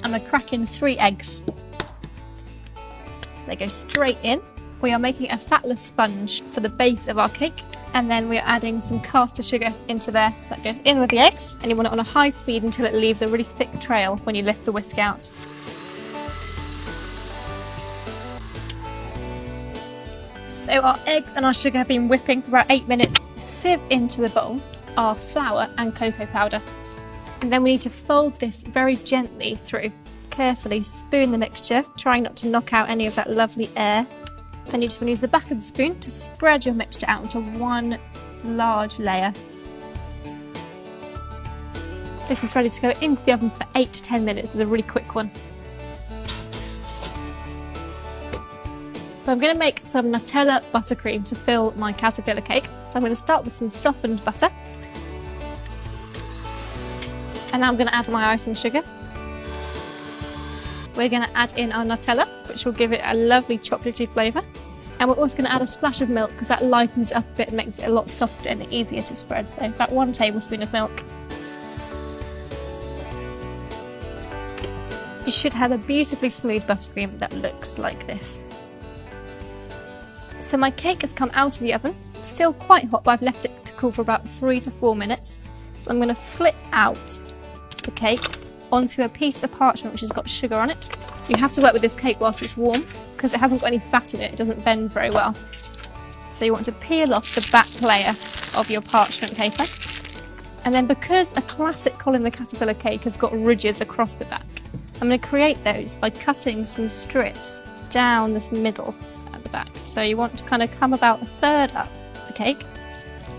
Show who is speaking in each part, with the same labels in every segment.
Speaker 1: I'm going to crack in 3 eggs. They go straight in. We are making a fatless sponge for the base of our cake, and then we're adding some caster sugar into there, so that goes in with the eggs, and you want it on a high speed until it leaves a really thick trail when you lift the whisk out. So our eggs and our sugar have been whipping for about 8 minutes. Sieve into the bowl our flour and cocoa powder. And then we need to fold this very gently through. Carefully spoon the mixture, trying not to knock out any of that lovely air. Then you just want to use the back of the spoon to spread your mixture out into one large layer. This is ready to go into the oven for 8 to 10 minutes. It's a really quick one. So I'm going to make some Nutella buttercream to fill my caterpillar cake. So I'm going to start with some softened butter. And now I'm going to add my icing sugar. We're going to add in our Nutella, which will give it a lovely chocolatey flavour. And we're also going to add a splash of milk because that lightens it up a bit and makes it a lot softer and easier to spread. So about 1 tablespoon of milk. You should have a beautifully smooth buttercream that looks like this. So my cake has come out of the oven. It's still quite hot, but I've left it to cool for about 3 to 4 minutes. So I'm going to flip out the cake onto a piece of parchment which has got sugar on it. You have to work with this cake whilst it's warm because it hasn't got any fat in it. It doesn't bend very well. So you want to peel off the back layer of your parchment paper. And then because a classic Colin the Caterpillar cake has got ridges across the back, I'm going to create those by cutting some strips down this middle at the back. So you want to kind of come about 1/3 up the cake.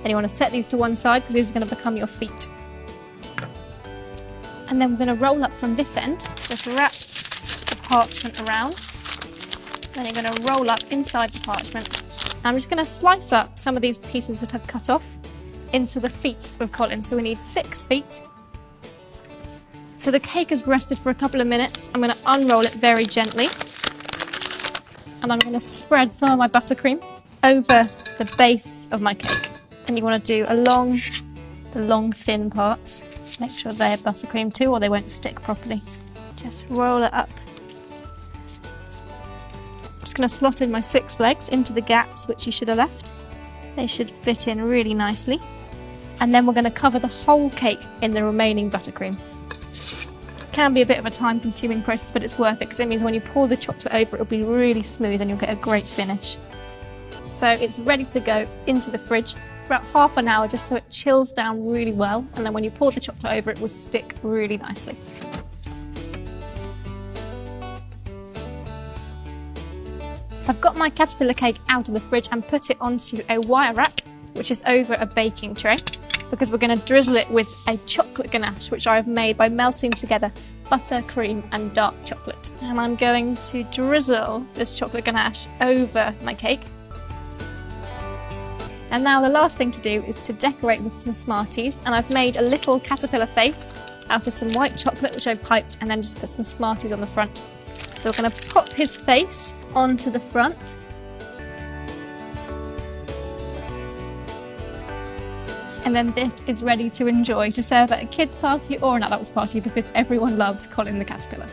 Speaker 1: Then you want to set these to one side because these are going to become your feet. And then we're going to roll up from this end, just wrap the parchment around. Then you're going to roll up inside the parchment. I'm just going to slice up some of these pieces that I've cut off into the feet of Colin. So we need 6 feet. So the cake has rested for a couple of minutes. I'm going to unroll it very gently. And I'm going to spread some of my buttercream over the base of my cake. And you want to do along the long thin parts. Make sure they're buttercream too or they won't stick properly. Just roll it up. I'm just going to slot in my 6 legs into the gaps which you should have left. They should fit in really nicely. And then we're going to cover the whole cake in the remaining buttercream. It can be a bit of a time-consuming process, but it's worth it because it means when you pour the chocolate over, it'll be really smooth and you'll get a great finish. So it's ready to go into the fridge for about half an hour just so it chills down really well, and then when you pour the chocolate over, it will stick really nicely. So I've got my caterpillar cake out of the fridge and put it onto a wire rack, which is over a baking tray, because we're going to drizzle it with a chocolate ganache, which I've made by melting together butter, cream and dark chocolate. And I'm going to drizzle this chocolate ganache over my cake. And now the last thing to do is to decorate with some Smarties, and I've made a little caterpillar face out of some white chocolate which I've piped, and then just put some Smarties on the front. So we're going to pop his face onto the front. And then this is ready to enjoy, to serve at a kid's party or an adult's party because everyone loves Colin the Caterpillar.